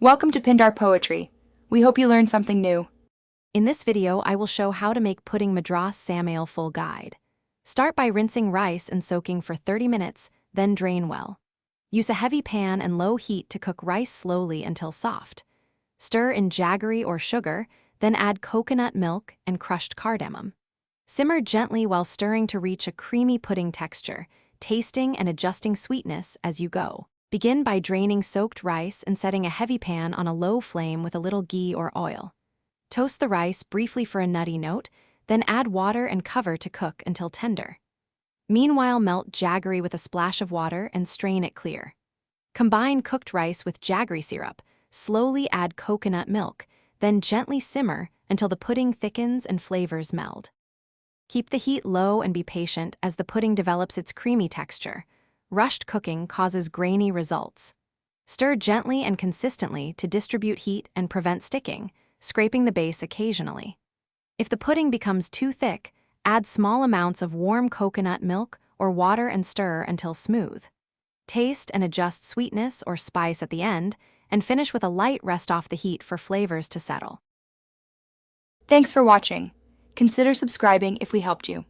Welcome to Pindar Poetry. We hope you learned something new. In this video, I will show how to make pudding Madras Samayal full guide. Start by rinsing rice and soaking for 30 minutes, then drain well. Use a heavy pan and low heat to cook rice slowly until soft. Stir in jaggery or sugar, then add coconut milk and crushed cardamom. Simmer gently while stirring to reach a creamy pudding texture, tasting and adjusting sweetness as you go. Begin by draining soaked rice and setting a heavy pan on a low flame with a little ghee or oil. Toast the rice briefly for a nutty note, then add water and cover to cook until tender. Meanwhile, melt jaggery with a splash of water and strain it clear. Combine cooked rice with jaggery syrup, slowly add coconut milk, then gently simmer until the pudding thickens and flavors meld. Keep the heat low and be patient as the pudding develops its creamy texture. Rushed cooking causes grainy results. Stir gently and consistently to distribute heat and prevent sticking, scraping the base occasionally. If the pudding becomes too thick, add small amounts of warm coconut milk or water and stir until smooth. Taste and adjust sweetness or spice at the end, and finish with a light rest off the heat for flavors to settle. Thanks for watching. Consider subscribing if we helped you.